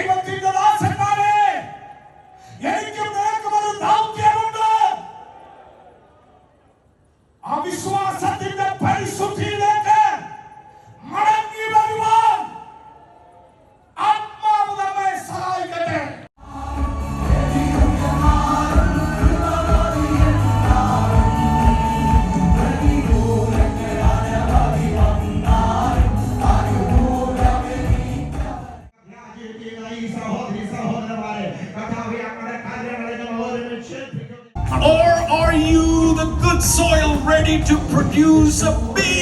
ദൈവത്തിന്റെ ദാസന്മാരെ, എനിക്കും നിനക്കും ഒരു ദൗത്യമുണ്ട്. അവിശ്വാസത്തിന്റെ പരിശുദ്ധിയിലേക്ക് മടങ്ങി വരുവാൻ ആത്മാവ് നമ്മെ സഹായിക്കട്ടെ. Or are you the good soil ready to produce a bee?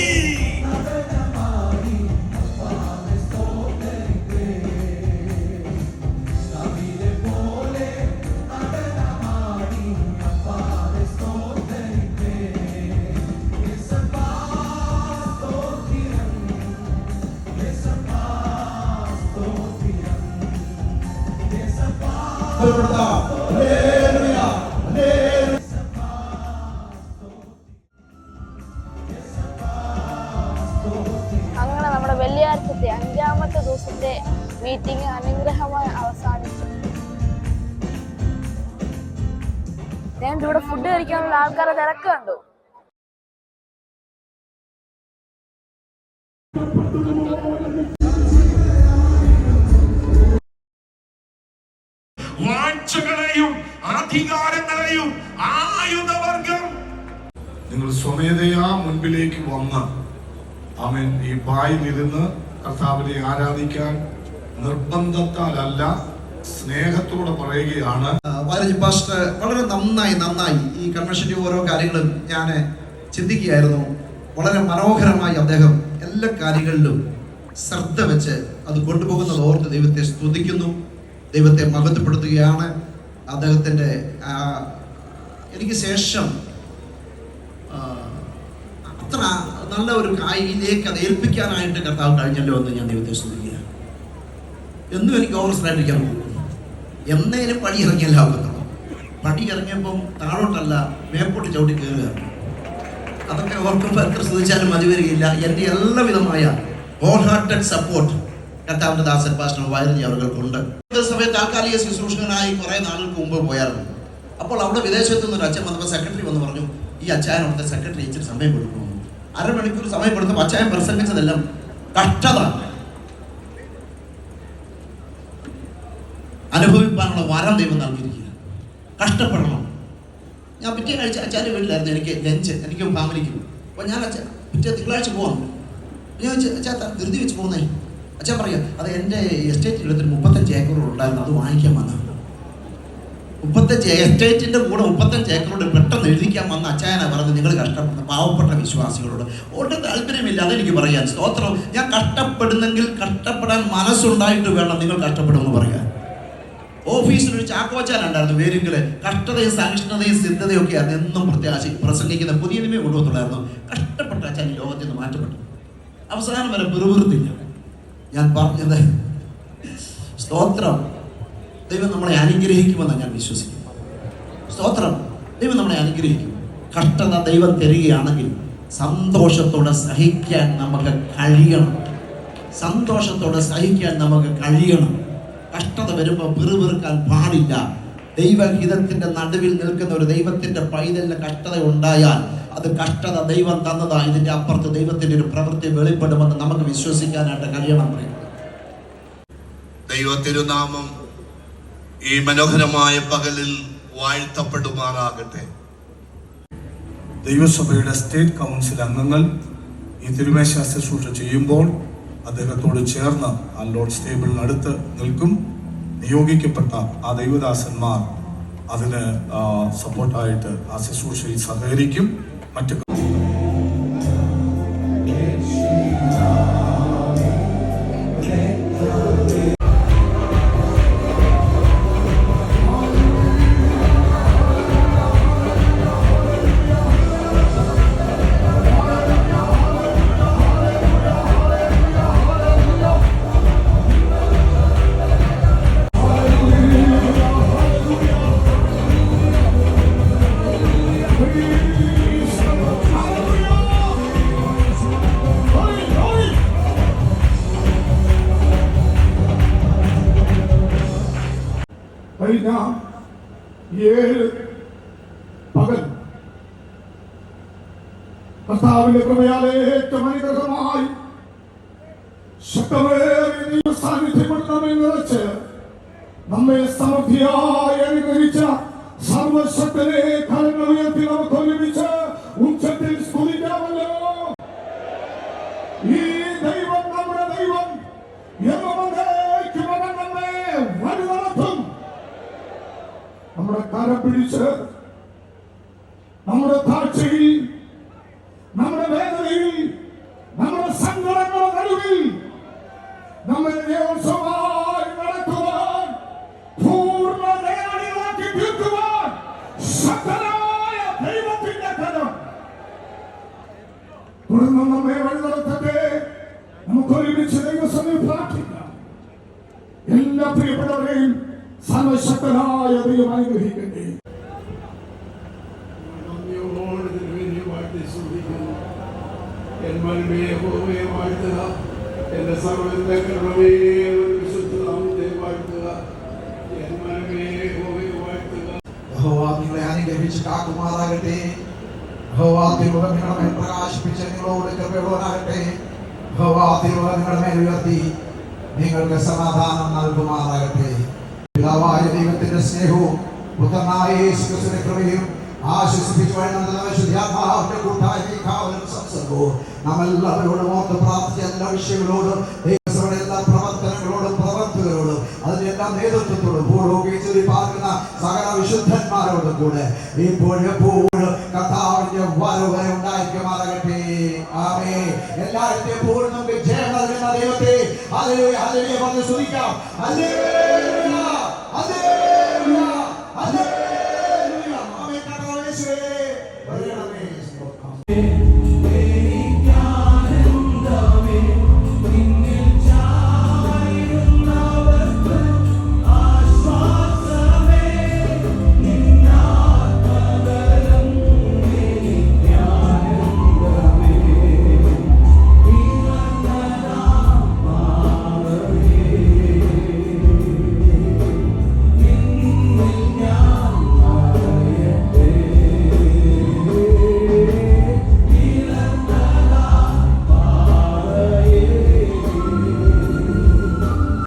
അങ്ങനെ നമ്മുടെ വെള്ളിയാഴ്ചത്തെ 5ാമത്തെ ദിവസത്തെ മീറ്റിംഗ് അനുഗ്രഹമായി അവസാനിച്ചു. ഞാൻ ഇവിടെ ഫുഡ് കഴിക്കാനുള്ള ആൾക്കാരെ തിരക്ക് കണ്ടു. വാഴ്ചകളെയും അധികാരങ്ങളെയും ആയുധവർഗം നിങ്ങൾ സ്വമേധയാ മുൻപിലേക്ക് വന്ന് അവൻ ഈ പായിലിരുന്ന് കർത്താവിനെ ആരാധിക്കാൻ നിർബന്ധത്താലല്ല, സ്നേഹത്തോടെ പറയുകയാണ്. പാസ്റ്റർ വളരെ നന്നായി ഈ കൺവെൻഷന്റെ ഓരോ കാര്യങ്ങളും ഞാൻ ചിന്തിക്കുകയായിരുന്നു. വളരെ മനോഹരമായി അദ്ദേഹം എല്ലാ കാര്യങ്ങളിലും ശ്രദ്ധ വെച്ച് അത് കൊണ്ടുപോകുന്നത് ഓർത്ത് ദൈവത്തെ സ്തുതിക്കുന്നു, ദൈവത്തെ മഹത്വപ്പെടുത്തുകയാണ്. അദ്ദേഹത്തിൻ്റെ എനിക്ക് ശേഷം അത്ര നല്ല ഒരു കായിലേക്ക് അത് ഏൽപ്പിക്കാനായിട്ട് കർത്താവ് കഴിഞ്ഞല്ലോ എന്ന് ഞാൻ ദൈവത്തെ സ്തുതിക്കുക. എന്നും എനിക്ക് ഓവർ സ്റ്റാൻഡിക്കാൻ പോകും. എന്നേലും പടി ഇറങ്ങിയല്ല ആകത്തുള്ളൂ. പടി ഇറങ്ങിയപ്പം താഴോട്ടല്ല മേപ്പോട്ട് ചവിട്ടി കയറുകയാണ്. അതൊക്കെ ഓർക്കുമ്പോൾ എത്ര സ്തുതിച്ചാലും മതി വരികയില്ല. എൻ്റെ എല്ലാവിധമായ ഹോൾ ഹാർട്ടഡ് സപ്പോർട്ട് കർത്താവിൻ്റെ ദാസൻ പാസ്റ്റർ വയറിഞ്ഞ അവർക്കുണ്ട്. സമയത്ത് താൽക്കാലിക ശുശ്രൂഷകനായി കുറേ നാളുകൾക്ക് മുമ്പ് പോയായിരുന്നു. അപ്പോൾ അവിടെ വിദേശത്തു നിന്നൊരു അച്ഛൻ വന്നപ്പോൾ സെക്രട്ടറി വന്ന് പറഞ്ഞു, ഈ അച്ചായൻ അവിടുത്തെ സെക്രട്ടറി ഇച്ചിരി സമയം കൊടുക്കണമെന്ന്. അരമണിക്കൂർ സമയം കൊടുത്തപ്പോൾ അച്ചായൻ പ്രസംഗിച്ചതെല്ലാം കഷ്ടത അനുഭവിക്കാനുള്ള വരം ദൈവം നൽകിയിരിക്കുക. കഷ്ടപ്പെടണം. ഞാൻ പിറ്റേ ആഴ്ച അച്ചാൻ്റെ വീട്ടിലായിരുന്നു എനിക്ക് ലഞ്ച്, എനിക്കും ഫാമിലിക്കും. അപ്പോൾ ഞാൻ പിറ്റേ തിങ്കളാഴ്ച പോകാം. ഞാൻ അച്ഛാ ധൃതി വെച്ച് പോകുന്നേ. അച്ഛൻ പറയാം, അത് എൻ്റെ എസ്റ്റേറ്റ് എടുത്തിട്ട് 35 ഏക്കറുകൾ ഉണ്ടായിരുന്നു, അത് വാങ്ങിക്കാൻ വന്നതാണ്. 35 എസ്റ്റേറ്റിൻ്റെ കൂടെ 35 ഏക്കറോട് പെട്ടെന്ന് എഴുതിക്കാൻ വന്ന അച്ചായനെ പറഞ്ഞ് നിങ്ങൾ കഷ്ടപ്പെടുന്ന പാവപ്പെട്ട വിശ്വാസികളോട് ഒട്ടും താല്പര്യമില്ല. അതെനിക്ക് പറയാൻ സ്തോത്രം. ഞാൻ കഷ്ടപ്പെടുന്നെങ്കിൽ കഷ്ടപ്പെടാൻ മനസ്സുണ്ടായിട്ട് വേണം നിങ്ങൾ കഷ്ടപ്പെടുമെന്ന് പറയാൻ. ഓഫീസിലൊരു ചാക്കോച്ചാനുണ്ടായിരുന്നു വേരെങ്കിൽ കഷ്ടതയും സഹിഷ്ണുതയും സിദ്ധതയും ഒക്കെ ആയിരുന്നു എന്നും പ്രസംഗിക്കുന്ന പുതിയ നിയമം കൊണ്ടുവന്നുള്ളായിരുന്നു. കഷ്ടപ്പെട്ട അച്ഛൻ ഈ ലോകത്തിൽ നിന്ന് മാറ്റപ്പെട്ടു. അവസാനം വരെ പിറുപിറുത്തില്ല. ഞാൻ പറഞ്ഞത് സ്തോത്രം, ദൈവം നമ്മളെ അനുഗ്രഹിക്കുമെന്നാണ് ഞാൻ വിശ്വസിക്കുന്നു. സ്തോത്രം, ദൈവം നമ്മളെ അനുഗ്രഹിക്കും. കഷ്ടത ദൈവം തരികയാണെങ്കിൽ സന്തോഷത്തോടെ സഹിക്കാൻ നമുക്ക് കഴിയണം. സന്തോഷത്തോടെ സഹിക്കാൻ നമുക്ക് കഴിയണം. കഷ്ടത വരുമ്പോൾ പിറുപിറുക്കാൻ പാടില്ല. ദൈവഹിതത്തിൻ്റെ നടുവിൽ നിൽക്കുന്ന ഒരു ദൈവത്തിൻ്റെ പൈതലിന് കഷ്ടത ഉണ്ടായാൽ അത് കഷ്ടത ദൈവം തന്നതാ. ഇതിൻ്റെ അപ്പുറത്ത് ദൈവത്തിൻ്റെ ഒരു പ്രവൃത്തി വെളിപ്പെടുമെന്ന് നമുക്ക് വിശ്വസിക്കാനായിട്ട് കഴിയണം. ദൈവ തിരുനാമം ഈ മനോഹരമായ പകലിൽ വാഴ്ത്തപ്പെടുമാറാകട്ടെ. ദൈവസഭയുടെ സ്റ്റേറ്റ് കൗൺസിൽ അംഗങ്ങൾ ഈ തിരുമേശ ശുശ്രൂഷ ചെയ്യുമ്പോൾ അദ്ദേഹത്തോട് ചേർന്ന് ആ ലോർഡ്സ് ടേബിളിനടുത്ത് നിൽക്കും. നിയോഗിക്കപ്പെട്ട ആ ദൈവദാസന്മാർ അതിന് സപ്പോർട്ടായിട്ട് ആ ശുശ്രൂഷയിൽ സഹകരിക്കും. മറ്റു കഴിഞ്ഞ 7 പകൽ കർത്താവിന്റെ കൃപയാലെ ഏറ്റവും അനുഗ്രഹമായി ശക്തമേറിയ സാന്നിധ്യം കൊണ്ട് നമ്മെ നിറച്ച് നമ്മെ സമൃദ്ധിയായി അനുഗ്രഹിച്ച സർവശക്തനെ കരങ്ങൾ ഉയർത്തി നമുക്ക് ഒരുമിച്ച് ഉച്ചത്തിൽ സ്തുതിക്കാമല്ലോ. ഈ ദൈവം നമ്മുടെ ദൈവം നമ്മെ വഴി നടത്തും. നമ്മുടെ കരം പിടിച്ച് നമ്മുടെ താഴ്ചയിൽ, നമ്മുടെ വേദനയിൽ, നമ്മുടെ സങ്കടങ്ങളുടെ നടുവിൽ നമ്മെ ദേവസ്വമായി നടത്തുവാൻ, പൂർണ്ണ ദയാളികളാക്കി തീർക്കുവാൻ ശക്തനായ ദൈവത്തിന്റെ കരം തുടർന്ന് നമ്മെ വഴി നടത്തട്ടെ. നമുക്ക് ഒരുമിച്ച് ദൈവസന്നിധിയിൽ പ്രാർത്ഥിക്കാം. എല്ലാ പ്രിയപ്പെട്ടവരെയും സർവശക്തനായ ദൈവം അനുഗ്രഹിക്കട്ടെ. എന്റെ സർവ്വത്തെ കർമ്മമേ വിശുദ്ധ നാമത്തെ വാഴ്ത്തുക. എൻ മനമേ യഹോവയെ വാഴ്ത്തുക. യഹോവ നിങ്ങളെ അനുഗ്രഹിച്ച് കാക്കുമാറാകട്ടെ. യഹോവ തിരുമുഖം നിങ്ങളുടെ മേൽ പ്രകാശിപ്പിച്ച് നിങ്ങളോട് കൃപയുള്ളവനാകട്ടെ. യഹോവ തിരുമുഖം നിങ്ങളുടെ മേൽ ഉയർത്തി നിങ്ങൾക്ക് സമാധാനം നൽകുമാറാകട്ടെ. പിതാവായ ദൈവത്തിന്റെ സ്നേഹവും പുത്രനായ യേശുക്രിസ്തുവിന്റെ കൃപയും ആശ്വസിപ്പിച്ചു ശുദ്ധാത്മാവിന്റെ കൂട്ടായ്മയും കാവലും സംസർഗവും നമ്മളെല്ലാവരോടും ഓർത്ത് പ്രാർത്ഥിച്ച എല്ലാ വിഷയങ്ങളോടും ദൈവസഭയുടെ എല്ലാ പ്രവർത്തനങ്ങളോടും പ്രവർത്തകരോടും അതിന്റെ എല്ലാ നേതൃത്വത്തോടും ഭൂലോകത്തിൽ പാർക്കുന്ന സകല വിശുദ്ധന്മാരോടും കൂടെ ഇപ്പോഴെപ്പോഴും കർത്താവിന്റെ വരവ് വരെ ഉണ്ടായിരിക്കുമാറാകട്ടെ. ആമേൻ. എല്ലാവരുടെയും എപ്പോഴും നമുക്ക് ജയം നൽകുന്ന ദൈവത്തെ ഹല്ലേലൂയ ഹല്ലേലൂയ പറഞ്ഞ് സ്തുതിക്കാം. ഹല്ലേലൂയ ഹല്ലേലൂയ ഹല്ലേലൂയ. ആമേൻ. കർത്താവേ യേശുവേ വരണമേ.